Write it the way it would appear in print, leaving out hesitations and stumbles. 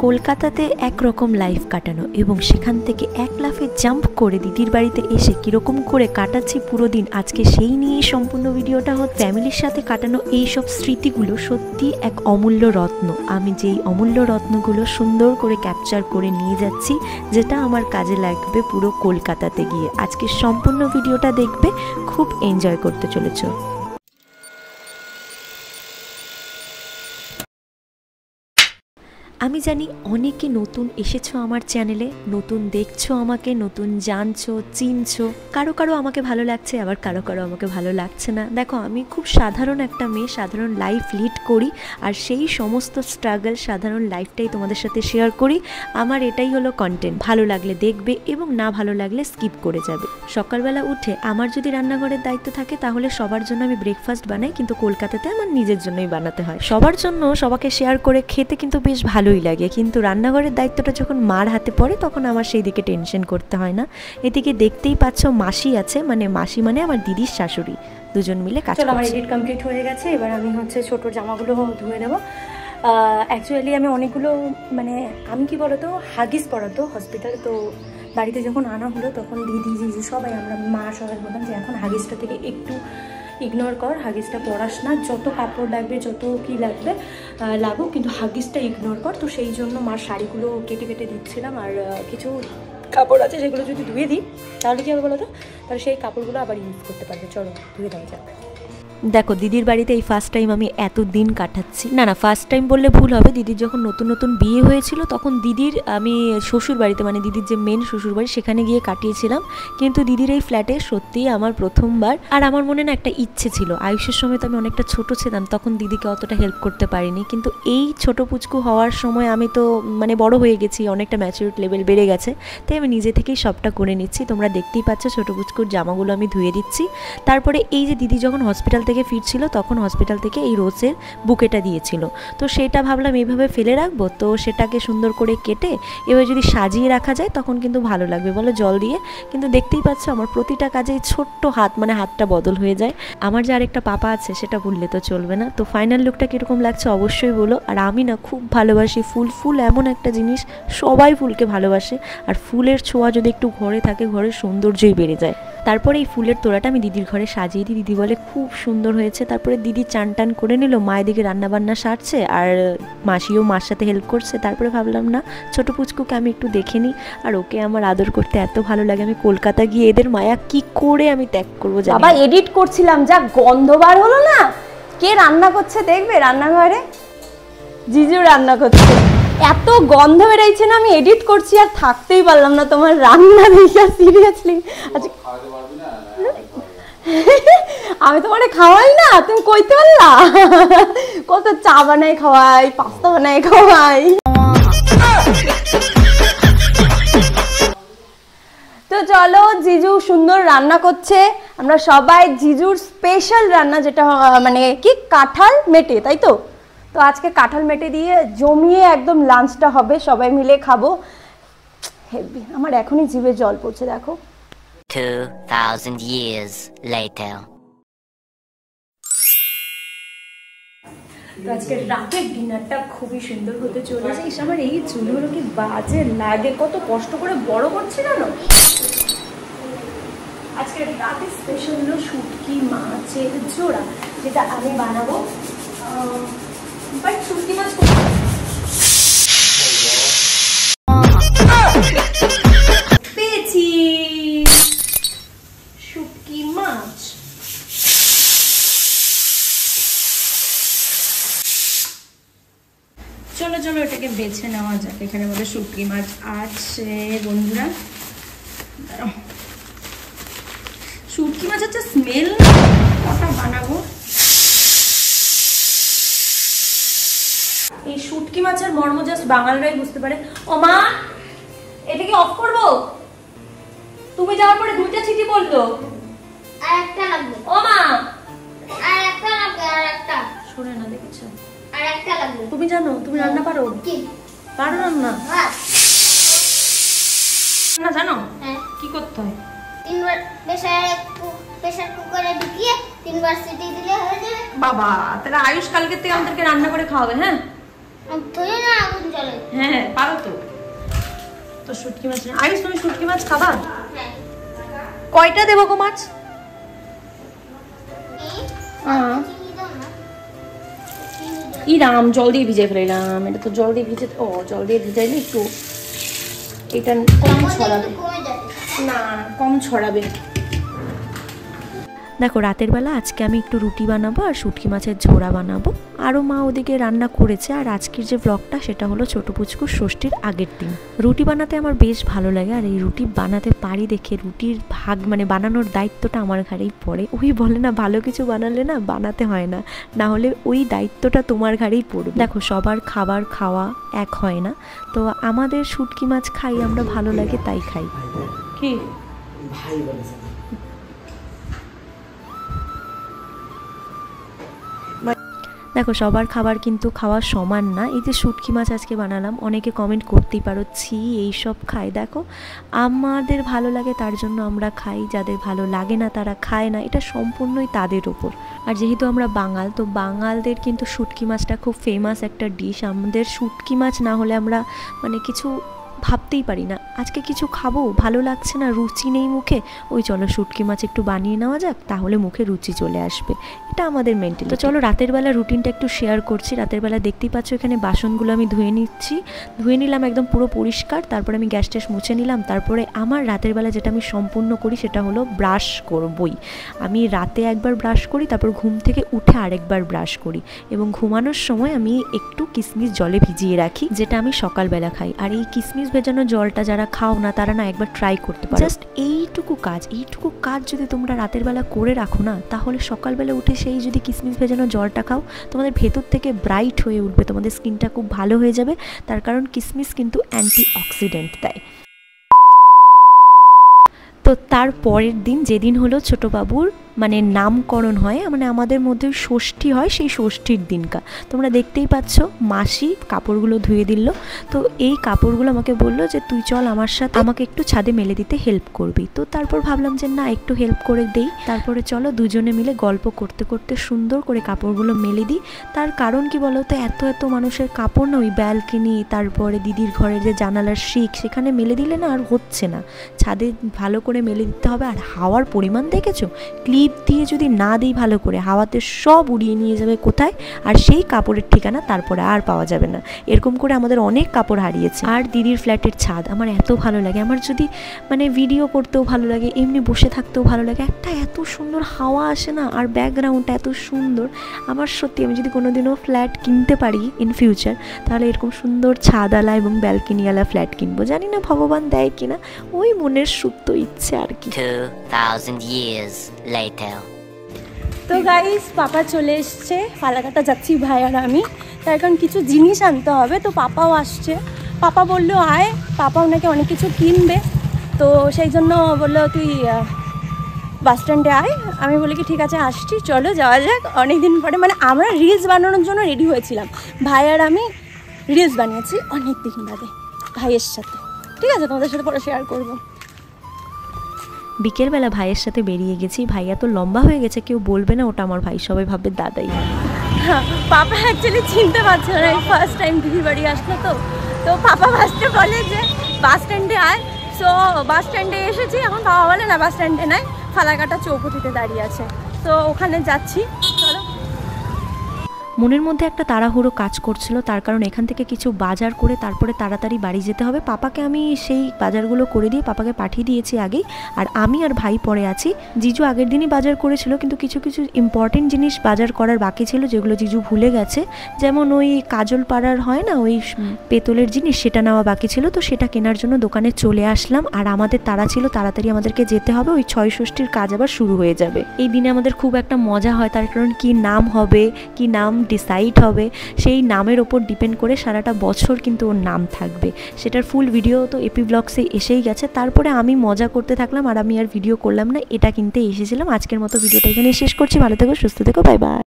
কলকাতাতে একরকম লাইফ কাটানো এবং সেখান থেকে এক লাফে জাম্প করে দিদির বাড়িতে এসে কীরকম করে কাটাচ্ছি পুরো দিন, আজকে সেই নিয়েই সম্পূর্ণ ভিডিওটা হচ্ছে। ফ্যামিলির সাথে কাটানো এইসব স্মৃতিগুলো সত্যি এক অমূল্য রত্ন। আমি যেই অমূল্য রত্নগুলো সুন্দর করে ক্যাপচার করে নিয়ে যাচ্ছি, যেটা আমার কাজে লাগবে পুরো কলকাতাতে গিয়ে। আজকে সম্পূর্ণ ভিডিওটা দেখবে, খুব এনজয় করতে চলেছো। আমি জানি অনেকে নতুন এসেছো আমার চ্যানেলে, নতুন দেখছো আমাকে, নতুন জানছো, চিনছো। কারো কারো আমাকে ভালো লাগছে, আবার কারো কারো আমাকে ভালো লাগছে না। দেখো, আমি খুব সাধারণ একটা মেয়ে, সাধারণ লাইফ লিড করি, আর সেই সমস্ত স্ট্রাগল, সাধারণ লাইফটাই তোমাদের সাথে শেয়ার করি। আমার এটাই হলো কন্টেন্ট। ভালো লাগলে দেখবে এবং না ভালো লাগলে স্কিপ করে যাবে। সকালবেলা উঠে আমার যদি রান্নাঘরের দায়িত্ব থাকে তাহলে সবার জন্য আমি ব্রেকফাস্ট বানাই, কিন্তু কলকাতাতে আমার নিজের জন্যই বানাতে হয়। সবার জন্য সবাইকে শেয়ার করে খেতে কিন্তু বেশ ভালো লাগে, কিন্তু রান্নাঘরের দায়িত্বটা যখন মার হাতে পড়ে তখন আমার সেই দিকে টেনশন করতে হয় না। এদিকে দেখতেই পাচ্ছ মাসি আছে, মানে মাসি মানে আমার দিদির শাশুড়ি, দুজন মিলে কাজ করছে। আমার এডিট কমপ্লিট হয়ে গেছে, এবার আমি ছোট জামাগুলো ধুয়ে দেবো। অ্যাকচুয়ালি আমি অনেকগুলো আমি কি বলতো হাগিস পরাতো হসপিটাল, তো বাড়িতে যখন আনা হলো তখন দিদি জিজু সবাই আমরা মা সবাই বললাম যে এখন হাগিসটা থেকে একটু ইগনোর কর, হাগিসটা পরাস না, যত কাপড় লাগবে যত কি লাগবে লাগুক, কিন্তু হাগিসটা ইগনোর কর। তো সেই জন্য মার শাড়িগুলো কেটে কেটে দিচ্ছিলাম, আর কিছু কাপড় আছে যেগুলো যদি ধুয়ে দিই তাহলে কী হবে বলো তো, তাহলে সেই কাপড়গুলো আবার ইউজ করতে পারবে। চলো ধুয়ে দেওয়া যাক। দেখো, দিদির বাড়িতে এই ফার্স্ট টাইম আমি এত দিন কাটাচ্ছি। না, ফার্স্ট টাইম বললে ভুল হবে। দিদির যখন নতুন নতুন বিয়ে হয়েছিল তখন দিদির আমি শ্বশুর বাড়িতে, মানে দিদির যে মেন শ্বশুর বাড়ি, সেখানে গিয়ে কাটিয়েছিলাম। কিন্তু দিদির এই ফ্ল্যাটে সত্যিই আমার প্রথমবার। আর আমার মনে না একটা ইচ্ছে ছিল, আয়ুষের সময় তো আমি অনেকটা ছোট ছিলাম, তখন দিদিকে অতটা হেল্প করতে পারিনি, কিন্তু এই ছোট পুচকু হওয়ার সময় আমি তো বড় হয়ে গেছি, অনেকটা ম্যাচুরিটি লেভেল বেড়ে গেছে, তাই আমি নিজে থেকেই সবটা করে নিচ্ছি। তোমরা দেখতেই পাচ্ছ ছোট পুচকুর জামাগুলো আমি ধুয়ে দিচ্ছি। তারপরে এই যে দিদি যখন হসপিটাল থেকে ফিরছিল তখন হসপিটাল থেকে এই রোজের বুকেটা দিয়েছিল, তো সেটা ভাবলাম এইভাবে ফেলে রাখবো, তো সেটাকে সুন্দর করে কেটে এবার যদি সাজিয়ে রাখা যায় তখন কিন্তু ভালো লাগবে বলো, জল দিয়ে। কিন্তু দেখতেই পাচ্ছ আমার প্রতিটা কাজেই ছোট্ট হাত, হাতটা বদল হয়ে যায়। আমার যে আরেকটা পাপা আছে সেটা ভুললে তো চলবে না। তো ফাইনাল লুকটা কীরকম লাগছে অবশ্যই বলো। আর আমি না খুব ভালোবাসি ফুল। ফুল এমন একটা জিনিস, সবাই ফুলকে ভালোবাসে, আর ফুলের ছোঁয়া যদি একটু ঘরে থাকে ঘরের সৌন্দর্যই বেড়ে যায়। তারপরে এই ফুলের তোড়াটা আমি দিদির ঘরে সাজিয়ে দিই, দিদি বলে খুব সুন্দর হয়েছে। তারপরে দিদি চান টান করে নিল, মায়ের দিকে রান্নাবান্না সারছে, আর মাসিও মার সাথে হেল্প করছে। তারপরে ভাবলাম না ছোট পুচকুকে আমি একটু দেখে নিই, আর ওকে আমার আদর করতে এত ভালো লাগে। আমি কলকাতা গিয়ে এদের মায়া কি করে আমি ত্যাগ করবো জানি। বাবা এডিট করছিলাম, যা গন্ধ বার হলো না। কে রান্না করছে দেখবে রান্নাঘরে? জিজু রান্না করছে, এত গন্ধ বেরাইছে না, আমি এডিট করছি আর থাকতেই পারলাম না তোমার রান্না দেখে। সিরিয়াসলি আচ্ছা আমি তোমারে খাওয়াই না, তুমি কইতে পারলা? কত চা বানাই খাওয়াই, পাস্তা বানাই খাওয়াই। তো চলো, জিজু সুন্দর রান্না করছে, আমরা সবাই জিজুর স্পেশাল রান্না, যেটা কি কাঁঠাল মেটে, তাই তো? তো আজকে কাঁঠাল মেটে দিয়ে জমিয়ে একদম লাঞ্চটা হবে, সবাই মিলে খাবো। হেভি, আমার এখনই জিভে জল পড়ছে। দেখো 2000 years later. তো আজকে রাতের ডিনারটা খুবই সুন্দর হতে চলেছে। আমার এই চুলগুলো কি বাজে লাগে, কত কষ্ট করে বড় করছি জানো। আজকে রাতে স্পেশাল হলো শুটকি মাছের জোড়া, যেটা আমি বানাবো। বাট শুটকি মাছ পেয়েছি, শুটকি মাছ। চলো চলো এটাকে বেছে নেওয়া যাক। এখানে আমাদের শুটকি মাছ আছে বন্ধুরা। শুটকি মাছ হচ্ছে স্মেল কটা বানাবো। এই শুটকি মাছের মর্ম জাস্ট বাঙালরাই বুঝতে পারে। ও মা, এটা কি অফ করবো? তুমি যাওয়ার পরে দুইটা চিঠি বললো, আর একটা লাগবে। ও মা, আর একটা লাগবে, আর একটা শোনে না, দেখেছো? আর একটা লাগবে। তুমি জানো, তুমি রান্না পারো? কি পারো রান্না? না জানো? হ্যাঁ। কি করতে হয়? তিনবার প্রেসার কুকারে ঢুকিয়ে 3বার সিটি দিলে হয়ে যাবে। বাবা, তাহলে আয়ুষ কালকে থেকে আমাদেরকে রান্না করে খাওয়াবে। হ্যাঁ তুই না আগুন জ্বলে। হ্যাঁ তো শুটকি মাছ আয়ুষ, তুমি শুটকি মাছ খাবা? হ্যাঁ। কয়টা দেবো গো মাছ? চিনি দাও না। চিনি দাও। ইরাম জল দিয়ে ভিজে ফেলাম, এটা তো জল দিয়ে ভিজে, ও জল দিয়ে ভিজাইলে একটু এটা কম ছড়াবে। কমে যাবে। না কম ছড়াবে। দেখো রাতের বেলা আজকে আমি একটু রুটি বানাবো আর শুটকি মাছের ঝোড়া বানাবো। আরও মা ওদিকে রান্না করেছে। আর আজকের যে ব্লগটা সেটা হলো ছোট পুচকুর ষষ্ঠীর আগের দিন। রুটি বানাতে আমার বেশ ভালো লাগে, আর এই রুটি বানাতে পারি দেখে রুটির ভাগ মানে বানানোর দায়িত্বটা আমার ঘাড়েই পড়ে। ওই বলে না ভালো কিছু বানালে না বানাতে হয় না, না হলে ওই দায়িত্বটা তোমার ঘাড়েই পড়বে। দেখো সবার খাবার খাওয়া এক হয় না, তো আমাদের শুটকি মাছ খাই আমরা, ভালো লাগে তাই খাই। কি দেখো সবার খাবার কিন্তু খাওয়া সমান না। এই যে শুটকি মাছ আজকে বানালাম, অনেকে কমেন্ট করতেই পারো ছি এইসব খায়। দেখো আমাদের ভালো লাগে তার জন্য আমরা খাই, যাদের ভালো লাগে না তারা খায় না, এটা সম্পূর্ণই তাদের ওপর। আর যেহেতু আমরা বাঙাল, তো বাঙালদের কিন্তু শুটকি মাছটা খুব ফেমাস একটা ডিশ। আমাদের শুটকি মাছ না হলে আমরা মানে কিছু ভাবতেই পারি না। আজকে কিছু খাবো, ভালো লাগছে না, রুচি নেই মুখে, ওই চলো শুটকি মাছ একটু বানিয়ে নেওয়া যাক, তাহলে মুখে রুচি চলে আসবে। এটা আমাদের মেন্টালি। তো চলো রাতের বেলা রুটিনটা একটু শেয়ার করছি। রাতের বেলা দেখতেই পাচ্ছ এখানে বাসনগুলো আমি ধুয়ে নিচ্ছি, ধুয়ে নিলাম একদম পুরো পরিষ্কার। তারপরে আমি গ্যাস ট্যাস মুছে নিলাম। তারপরে আমার রাতের বেলা যেটা আমি সম্পূর্ণ করি সেটা হলো ব্রাশ করবই। আমি রাতে একবার ব্রাশ করি, তারপর ঘুম থেকে উঠে আরেকবার ব্রাশ করি, এবং ঘুমানোর সময় আমি একটু কিশমিশ জলে ভিজিয়ে রাখি, যেটা আমি সকালবেলা খাই। আর এই কিশমিশ ভেজানো জলটা যারা খাও না তারা না একবার ট্রাই করতে পারো। জাস্ট এইটুকু কাজ যদি তোমরা রাতের বেলা করে রাখো না, তাহলে সকালবেলা উঠে সেই যদি কিশমিশ ভেজানো জলটা খাও, তোমাদের ভেতর থেকে ব্রাইট হয়ে উঠবে, তোমাদের স্কিনটা খুব ভালো হয়ে যাবে। তার কারণ কিশমিশ কিন্তু অ্যান্টি অক্সিডেন্ট দেয়। তো তার পরের দিন যেদিন হলো ছোটো বাবুর মানে নামকরণ হয়, মানে আমাদের মধ্যে ষষ্ঠী হয়, সেই ষষ্ঠীর দিনকা তোমরা দেখতেই পাচ্ছ মাসি কাপড়গুলো ধুয়ে দিল। তো এই কাপড়গুলো আমাকে বললো যে তুই চল আমার সাথে, আমাকে একটু ছাদে মেলে দিতে হেল্প করবি। তো তারপর ভাবলাম যে না একটু হেল্প করে দেই। তারপরে চলো দুজনে মিলে গল্প করতে করতে সুন্দর করে কাপড়গুলো মেলে দিই। তার কারণ কি বলো তো, এত মানুষের কাপড় না ওই ব্যালকনি, তারপরে দিদির ঘরের যে জানালার শিক, সেখানে মেলে দিলে না আর হচ্ছে না, ছাদে ভালো করে মেলে দিতে হবে। আর হাওয়ার পরিমাণ দেখেছো, ক্লিপ দিয়ে যদি না দিই ভালো করে, হাওয়াতে সব উড়িয়ে নিয়ে যাবে কোথায়, আর সেই কাপড়ের ঠিকানা তারপরে আর পাওয়া যাবে না। এরকম করে আমাদের অনেক কাপড় হারিয়েছে। আর দিদির ফ্ল্যাটের ছাদ আমার এত ভালো লাগে, আমার যদি মানে ভিডিও করতেও ভালো লাগে, এমনি বসে থাকতেও ভালো লাগে। একটা এত সুন্দর হাওয়া আসে না, আর ব্যাকগ্রাউন্ডটা এত সুন্দর। আমার সত্যি আমি যদি কোনোদিনও ফ্ল্যাট কিনতে পারি ইন ফিউচার, তাহলে এরকম সুন্দর ছাদওয়ালা এবং ব্যালকনিওয়ালা ফ্ল্যাট কিনবো। জানি না ভগবান দেয় কিনা, ওই মনের সুপ্ত ইচ্ছে আর কি। 2000 years later. তো গাইস পাপা চলে এসছে, ফালাকাটা যাচ্ছি ভাই আর আমি, তার কারণ কিছু জিনিস আনতে হবে। তো পাপাও আসছে, পাপা বললো আয়, পাপাও নাকি অনেক কিছু কিনবে, তো সেই জন্য বললো তুই বাস স্ট্যান্ডে আয়। আমি বলি কি ঠিক আছে আসছি, চলো যাওয়া যাক। অনেকদিন পরে মানে আমরা রিলস বানানোর জন্য রেডি হয়েছিলাম, ভাই আর আমি রিলস বানিয়েছি অনেক দিন বাদে ভাইয়ের সাথে। ঠিক আছে, তোমাদের সাথে পরে শেয়ার করবো। বিকেলবেলা ভাইয়ের সাথে বেরিয়ে গেছি। ভাইয়া তো লম্বা হয়ে গেছে, কেউ বলবে না ওটা আমার ভাই, সবাই ভাববে দাদাই। হ্যাঁ, পাপা অ্যাকচুয়ালি চিনতে পারছে না, এই ফার্স্ট টাইম দিদির বাড়ি আসলো। তো পাপা ফার্স্টে বলে যে বাস স্ট্যান্ডে আয়। সো বাস স্ট্যান্ডে এসেছি, এখন পাপা বলে না বাস স্ট্যান্ডে নয়, ফালাকাটা চৌপতিতে দাঁড়িয়ে আছে, তো ওখানে যাচ্ছি। চলো। মনের মধ্যে একটা তাড়াহুড়ো কাজ করছিল, তার কারণ এখান থেকে কিছু বাজার করে তারপরে তাড়াতাড়ি বাড়ি যেতে হবে। পাপাকে আমি সেই বাজারগুলো করে দিয়ে পাপাকে পাঠিয়ে দিয়েছি আগেই, আর আমি আর ভাই পরে আছি। জিজু আগের দিনই বাজার করেছিল, কিন্তু কিছু ইম্পর্টেন্ট জিনিস বাজার করার বাকি ছিল, যেগুলো জিজু ভুলে গেছে। যেমন ওই কাজল পাড়ার হয় না ওই পেতলের জিনিস, সেটা নেওয়া বাকি ছিল, তো সেটা কেনার জন্য দোকানে চলে আসলাম। আর আমাদের তাড়া ছিল, তাড়াতাড়ি আমাদেরকে যেতে হবে, ওই 6 ষষ্ঠীর কাজ আবার শুরু হয়ে যাবে। এই দিনে আমাদের খুব একটা মজা হয়, তার কারণ কি নাম হবে, কি নাম ডিসাইড হবে, সেই নামের ওপর ডিপেন্ড করে সারাটা বছর কিন্তু ওর নাম থাকবে। সেটার ফুল ভিডিও তো এপি ব্লগসে এসেই গেছে। তারপরে আমি মজা করতে থাকলাম, আর আমি আর ভিডিও করলাম না, এটা কিনতে এসেছিলাম। আজকের মতো ভিডিওটা এখানে শেষ করছি। ভালো থেকো, সুস্থ থেকো, বাই বাই।